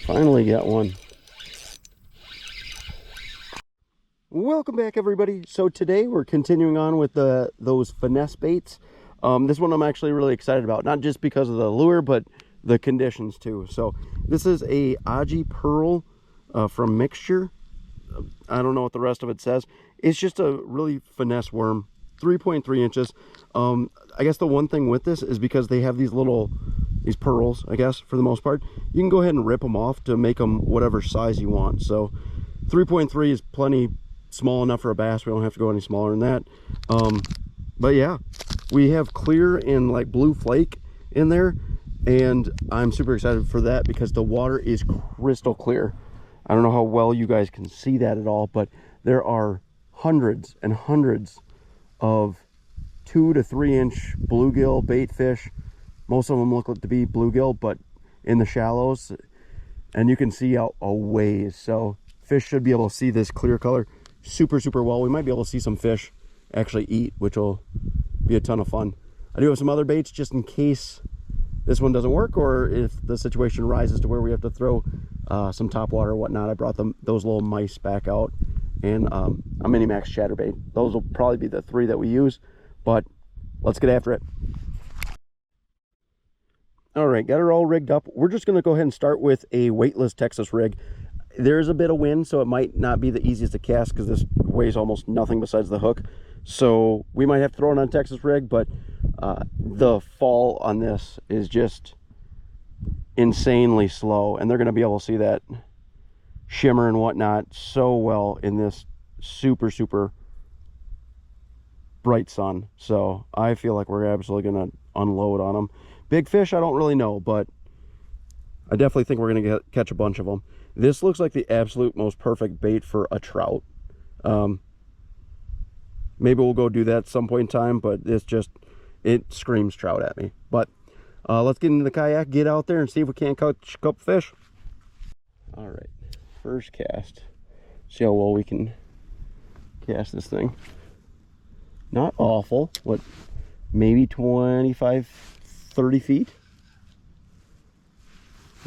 Finally got one. Welcome back, everybody. So today we're continuing on with those finesse baits. This one I'm actually really excited about, not just because of the lure, but the conditions too. So this is a Aji Pearl from Mixture. I don't know what the rest of it says. It's just a really finesse worm, 3.3 inches. I guess the one thing with this is because they have these pearls, I guess, for the most part, you can go ahead and rip them off to make them whatever size you want. So 3.3 is plenty small enough for a bass. We don't have to go any smaller than that. But yeah, we have clear and like blue flake in there, and I'm super excited for that because the water is crystal clear. I don't know how well you guys can see that at all, but there are hundreds and hundreds of 2 to 3 inch bluegill bait fish. Most of them look to be bluegill, but in the shallows, and you can see out a ways. So fish should be able to see this clear color super well. We might be able to see some fish actually eat, which will be a ton of fun. I do have some other baits just in case this one doesn't work, or if the situation rises to where we have to throw some top water or whatnot. I brought those little mice back out, and a mini max chatterbait. Those will probably be the 3 that we use, but let's get after it. All right, got her all rigged up. We're just going to go ahead and start with a weightless Texas rig. There's a bit of wind, so it might not be the easiest to cast because this weighs almost nothing besides the hook. So we might have to throw it on a Texas rig, but the fall on this is just insanely slow, and they're going to be able to see that shimmer and whatnot so well in this super bright sun. So I feel like we're absolutely going to unload on them. Big fish, I don't really know, but I definitely think we're going to catch a bunch of them. This looks like the absolute most perfect bait for a trout. Maybe we'll go do that at some point in time, but it screams trout at me. But let's get into the kayak, get out there, and see if we can't catch a couple fish. All right, first cast. See how well we can cast this thing. Not awful. What, maybe 25, 30 feet?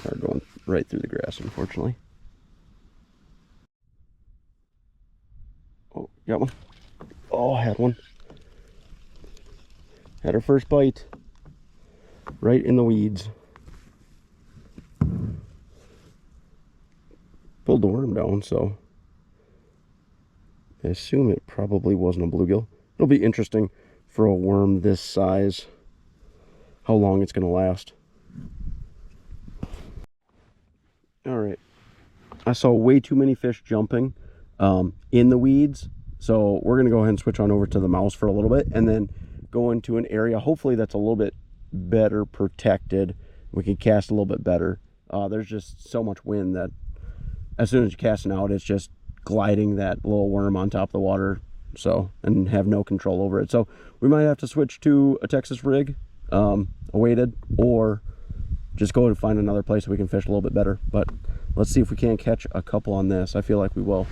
We're going right through the grass, unfortunately. Oh, got one. Oh, I had one. Had our first bite right in the weeds. Pulled the worm down, so I assume it probably wasn't a bluegill. It'll be interesting for a worm this size, how long it's going to last. All right, I saw way too many fish jumping in the weeds, so we're going to go ahead and switch on over to the mouse for a little bit, and then go into an area hopefully that's a little bit better protected. We can cast a little bit better. There's just so much wind that as soon as you're casting out, it's just gliding that little worm on top of the water, so, and have no control over it. So we might have to switch to a Texas rig, a weighted, or just go and find another place we can fish a little bit better. But let's see if we can't catch a couple on this. I feel like we will.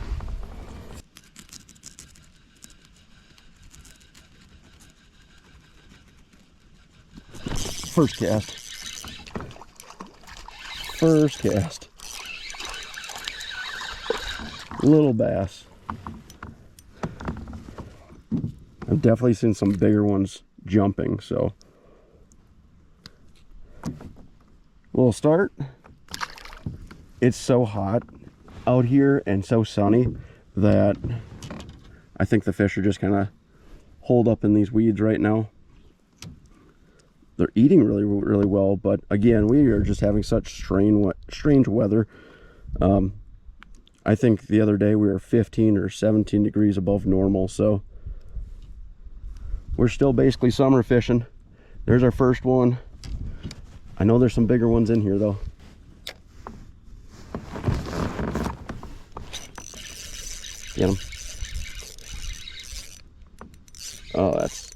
First cast. First cast. Little bass. I've definitely seen some bigger ones jumping, so we'll start. It's so hot out here and so sunny that I think the fish are just kind of holed up in these weeds right now. They're eating really well, but again, we are just having such strange weather. I think the other day we were 15 or 17 degrees above normal, so we're still basically summer fishing. There's our first one. I know there's some bigger ones in here though. Get them. Oh, that's...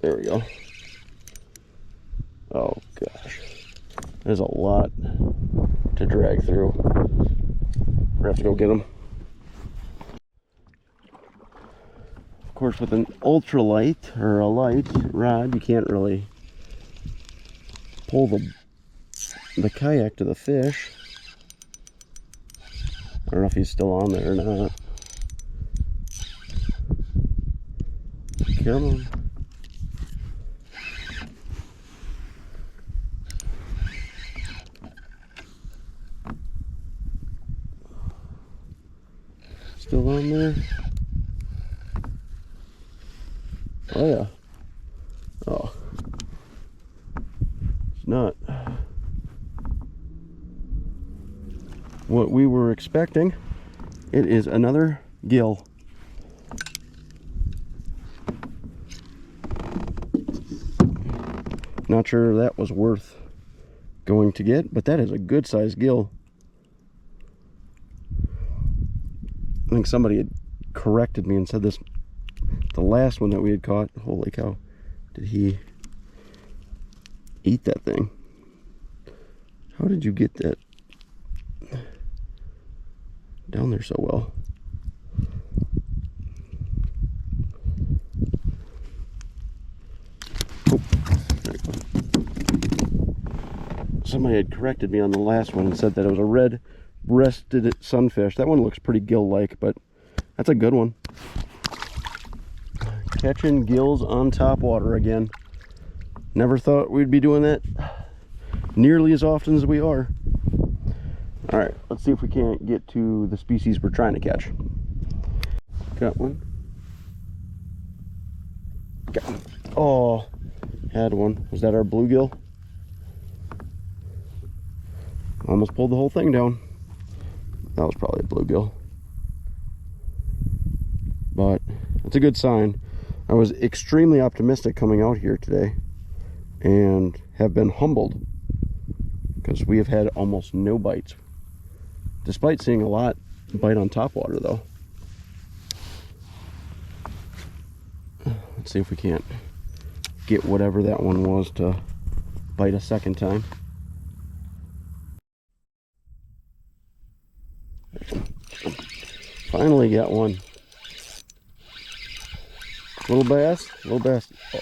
There we go. Oh gosh. There's a lot to drag through. We're gonna have to go get them. Of course, with an ultralight or a light rod, you can't really pull the the kayak to the fish. I don't know if he's still on there or not. Come on. Still on there? Oh yeah. Oh. It's not what we were expecting. It is another gill. Not sure that was worth going to get, but that is a good sized gill. I think somebody had corrected me and said this, the last one that we had caught, holy cow, did he eat that thing? How did you get that down there so well? Oh, there you go. Somebody had corrected me on the last one and said that it was a red-breasted sunfish. That one looks pretty gill-like, but that's a good one. Catching gills on top water again. Never thought we'd be doing that nearly as often as we are. All right, let's see if we can't get to the species we're trying to catch. Got one. Got one. Oh, had one. Was that our bluegill? Almost pulled the whole thing down. That was probably a bluegill. But it's a good sign. I was extremely optimistic coming out here today and have been humbled because we have had almost no bites, despite seeing a lot bite on top water though. Let's see if we can't get whatever that one was to bite a second time. Finally got one. Little bass, little bass. Oh.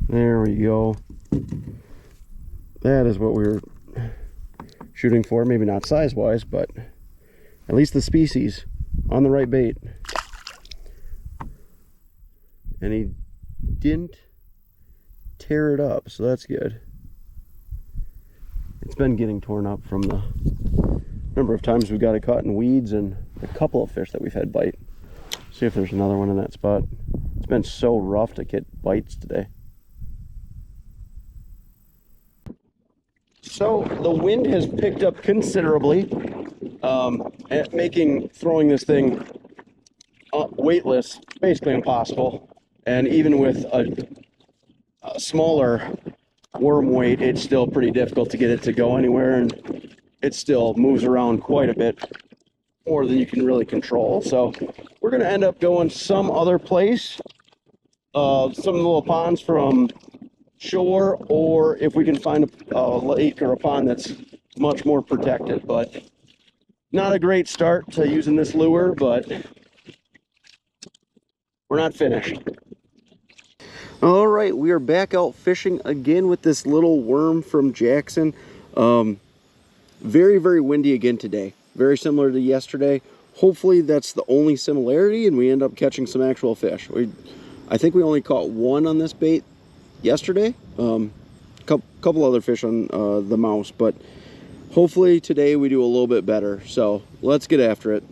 There we go. That is what we were shooting for. Maybe not size-wise, but at least the species on the right bait. And he didn't tear it up, so that's good. It's been getting torn up from the number of times we got it caught in weeds and a couple of fish that we've had bite. See if there's another one in that spot. It's been so rough to get bites today. So the wind has picked up considerably, making throwing this thing weightless basically impossible. And even with a smaller worm weight, it's still pretty difficult to get it to go anywhere, and it still moves around quite a bit more than you can really control. So we're going to end up going some other place, some little ponds from shore, or if we can find a lake or a pond that's much more protected. But not a great start to using this lure, but we're not finished. All right, we are back out fishing again with this little worm from Jackson. Very, very windy again today. Very similar to yesterday. Hopefully that's the only similarity and we end up catching some actual fish. I think we only caught one on this bait yesterday. Couple other fish on the mouse, but hopefully today we do a little bit better. So let's get after it.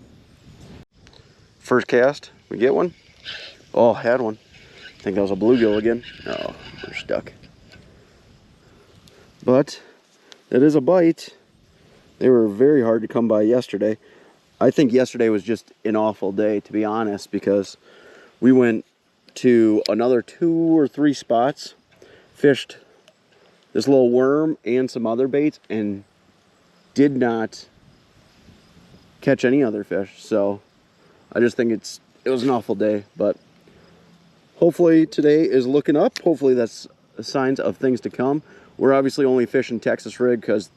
First cast, we get one. Oh, had one. I think that was a bluegill again. Oh, we're stuck. But it is a bite. They were very hard to come by yesterday. I think yesterday was just an awful day, to be honest, because we went to another 2 or 3 spots, fished this little worm and some other baits, and did not catch any other fish. So I just think it was an awful day, but hopefully today is looking up. Hopefully that's signs of things to come. We're obviously only fishing Texas rig because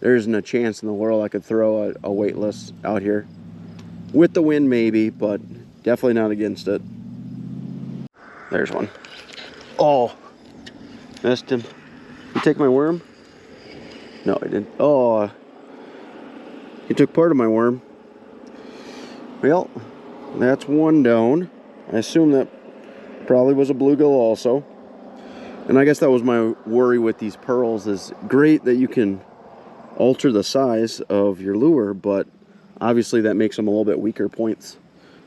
there isn't a chance in the world I could throw a weightless out here. With the wind maybe, but definitely not against it. There's one. Oh, missed him. You take my worm? No, I didn't. Oh, he took part of my worm. Well, that's one down. I assume that probably was a bluegill also. And I guess that was my worry with these pearls, is great that you can alter the size of your lure, but obviously that makes them a little bit weaker points.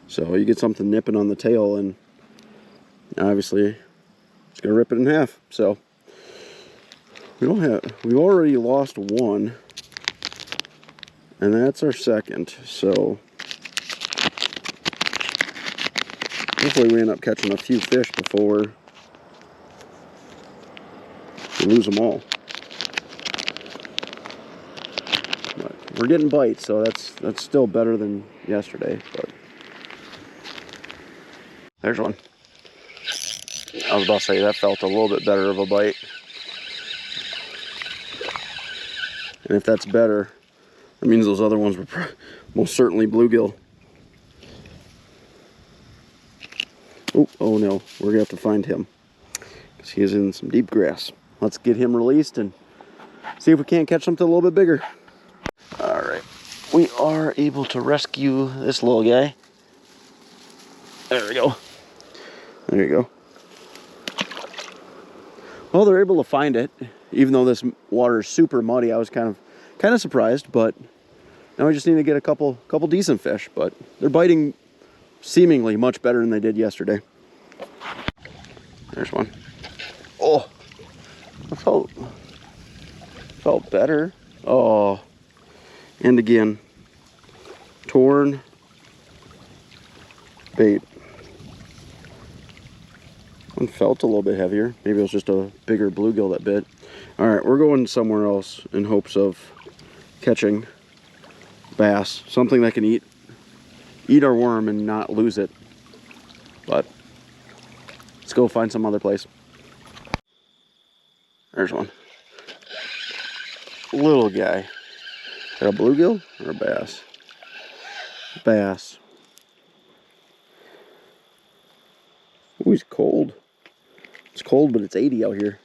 So you get something nipping on the tail and obviously it's gonna rip it in half. So we've already lost one, and that's our second. So hopefully we end up catching a few fish before we lose them all. But we're getting bites, so that's still better than yesterday. But there's one. I was about to say that felt a little bit better of a bite. And if that's better, that means those other ones were most certainly bluegill. Oh no, we're gonna have to find him because he is in some deep grass. Let's get him released and see if we can't catch something a little bit bigger. All right, we are able to rescue this little guy. There we go. There you go. Well, they're able to find it, even though this water is super muddy. I was kind of surprised, but now we just need to get a couple decent fish. But they're biting seemingly much better than they did yesterday. There's one. Oh, that felt better. Oh, and again, torn bait. One felt a little bit heavier. Maybe it was just a bigger bluegill that bit. All right, we're going somewhere else in hopes of catching bass, something that can eat our worm and not lose it. But let's go find some other place. There's one. Little guy. Is that a bluegill or a bass? Bass. Ooh, he's cold. It's cold, but it's 80 out here.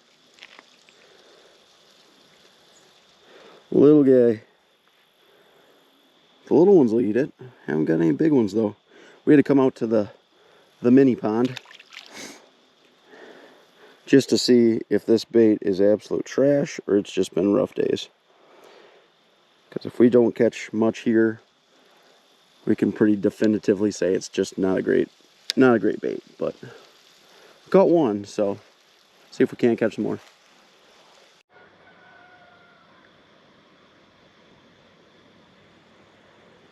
Little guy. The little ones will eat it. Haven't got any big ones though. We had to come out to the mini pond just to see if this bait is absolute trash or it's just been rough days. Because if we don't catch much here, we can pretty definitively say it's just not a great bait. But we caught one, so see if we can't catch some more.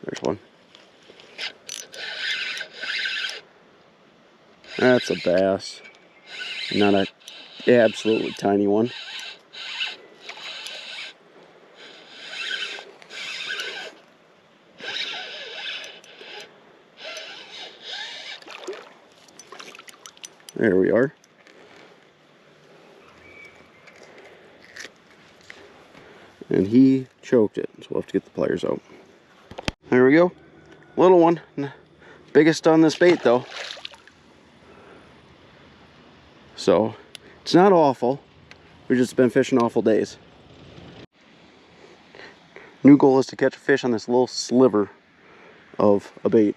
There's one. That's a bass. Not a absolutely tiny one. There we are. And he choked it, so we'll have to get the pliers out. There we go. Little one. Biggest on this bait though. So it's not awful. We've just been fishing awful days. New goal is to catch a fish on this little sliver of a bait.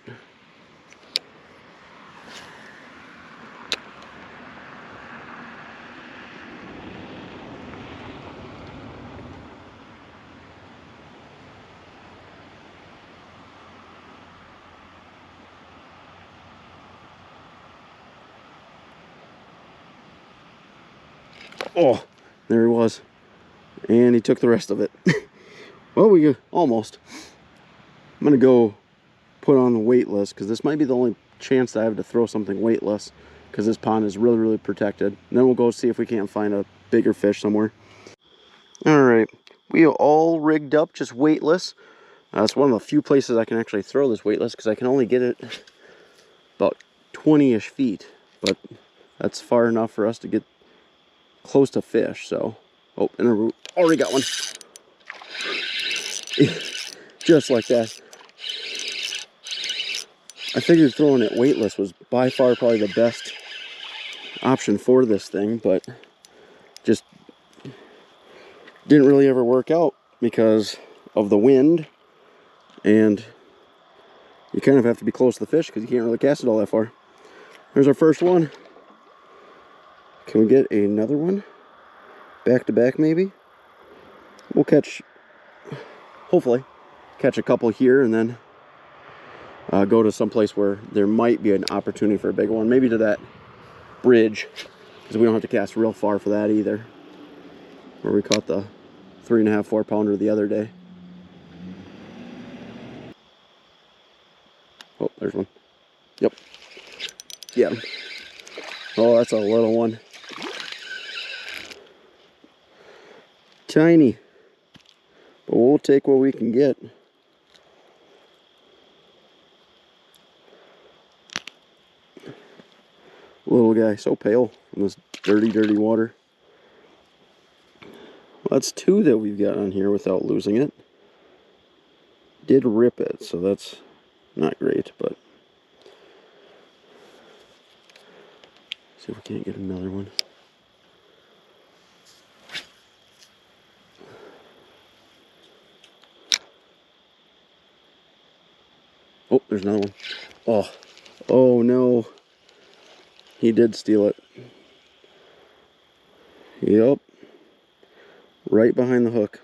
Oh, there he was. And he took the rest of it. Well, we almost. I'm going to go put on the weightless because this might be the only chance that I have to throw something weightless because this pond is really, really protected. And then we'll go see if we can't find a bigger fish somewhere. All right. We are all rigged up, just weightless. It's one of the few places I can actually throw this weightless because I can only get it about 20-ish feet. But that's far enough for us to get close to fish. So, oh, and I already got one. Just like that. I figured throwing it weightless was by far probably the best option for this thing, but just didn't really ever work out because of the wind, and you kind of have to be close to the fish because you can't really cast it all that far. There's our first one. Can we get another one? Back to back maybe? We'll catch, hopefully, catch a couple here and then go to some place where there might be an opportunity for a bigger one. Maybe to that bridge, because we don't have to cast real far for that either. Where we caught the 3.5, 4 pounder the other day. Oh, there's one. Yep. Yeah. Oh, that's a little one. Tiny. But we'll take what we can get. Little guy, so pale in this dirty, dirty water. Well, that's 2 that we've got on here without losing it. Did rip it, so that's not great, but see if we can't get another one. Oh, there's another one. Oh, oh no. He did steal it. Yep. Right behind the hook.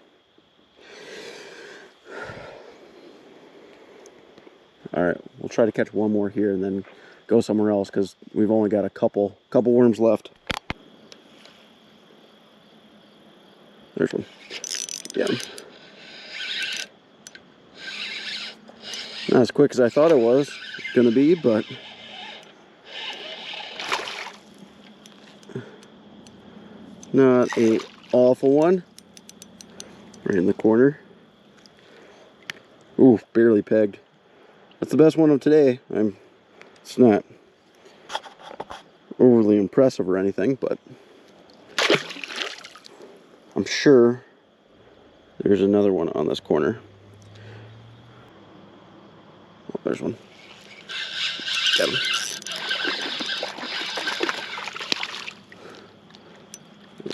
Alright, we'll try to catch one more here and then go somewhere else because we've only got a couple worms left. There's one. Yeah. Not as quick as I thought it was gonna be, but not a awful one. Right in the corner. Ooh, barely pegged. That's the best one of today. It's not overly impressive or anything, but I'm sure there's another one on this corner. Oh, there's one. Got him.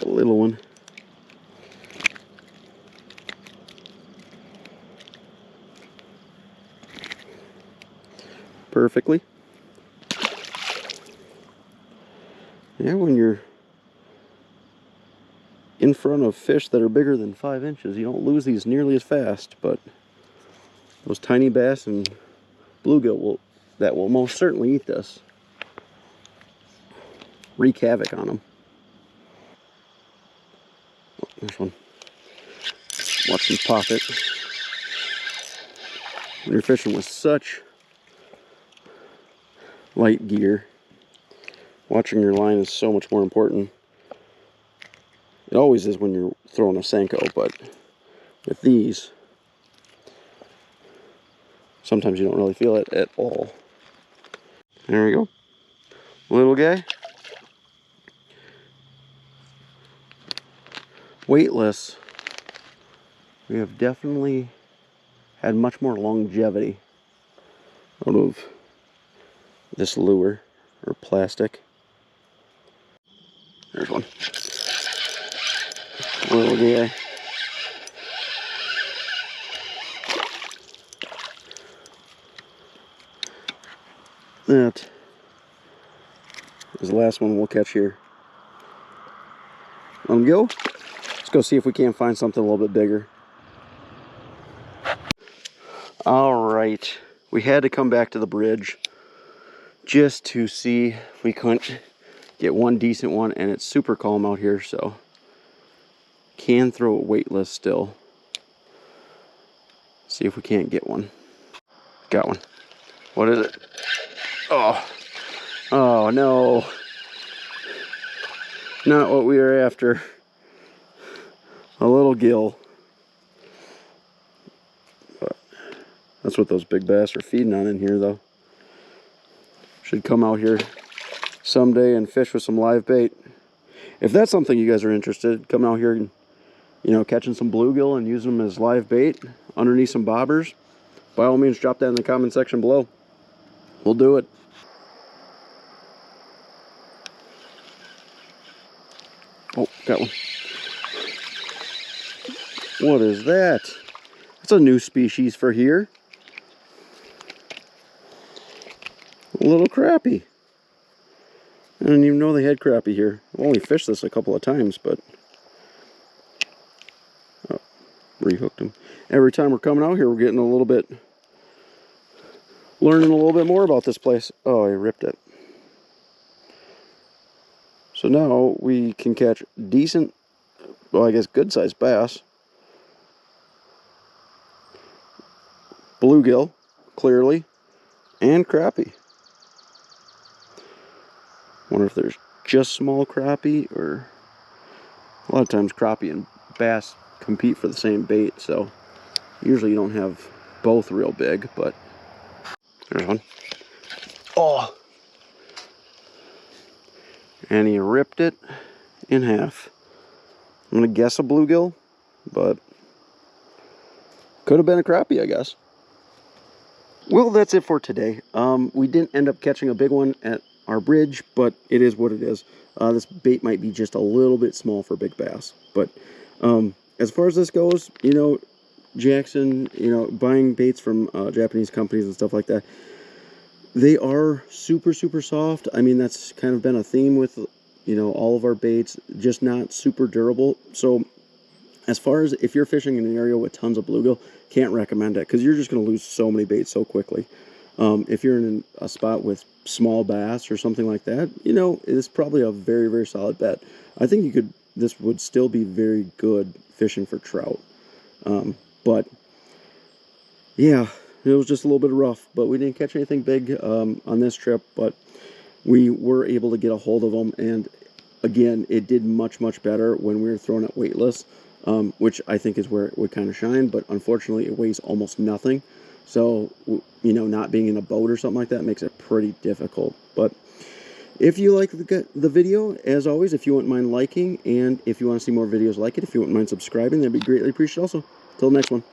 A little one. Perfectly. Yeah, when you're in front of fish that are bigger than 5 inches, you don't lose these nearly as fast, but those tiny bass and bluegill will most certainly eat this. Wreak havoc on them. Oh, there's one. Watch them pop it. When you're fishing with such light gear, watching your line is so much more important. It always is when you're throwing a Senko, but with these, sometimes you don't really feel it at all. There we go. Little guy. Weightless. We have definitely had much more longevity out of this lure or plastic. There's one. Little guy. That is the last one we'll catch here. Let him go. Let's go see if we can't find something a little bit bigger. All right, we had to come back to the bridge just to see if we couldn't get one decent one, and it's super calm out here, so can throw it weightless still. See if we can't get one. Got one. What is it? Oh, oh no. Not what we were after. A little gill. But that's what those big bass are feeding on in here, though. Should come out here someday and fish with some live bait. If that's something you guys are interested, come out here and, you know, catching some bluegill and using them as live bait underneath some bobbers, by all means drop that in the comment section below. We'll do it. Oh, got one. What is that? That's a new species for here. A little crappie. I didn't even know they had crappie here. I've only fished this a couple of times, but... Oh, rehooked them. Every time we're coming out here, we're getting a little bit... learning a little bit more about this place. Oh, I ripped it. So now we can catch decent, well, I guess good-sized bass. Bluegill, clearly, and crappie. Wonder if there's just small crappie, or a lot of times crappie and bass compete for the same bait, so usually you don't have both real big, but there's one. Oh! And he ripped it in half. I'm gonna guess a bluegill, but could have been a crappie, I guess. Well, that's it for today. We didn't end up catching a big one at our bridge, but it is what it is. This bait might be just a little bit small for big bass, but as far as this goes, you know, Jackson, you know, buying baits from Japanese companies and stuff like that, they are super, super soft. I mean, that's kind of been a theme with, you know, all of our baits, just not super durable. So as far as if you're fishing in an area with tons of bluegill, can't recommend it, because you're just going to lose so many baits so quickly. If you're in a spot with small bass or something like that, you know, it's probably a very, very solid bet. I think you could, this would still be very good fishing for trout. But yeah, it was just a little bit rough, but we didn't catch anything big on this trip, but we were able to get a hold of them. And again, it did much, much better when we were throwing it weightless, which I think is where it would kind of shine, but unfortunately it weighs almost nothing. So, you know, not being in a boat or something like that makes it pretty difficult. But if you like the video, as always, if you wouldn't mind liking, and if you want to see more videos like it, if you wouldn't mind subscribing, that'd be greatly appreciated also. Till the next one.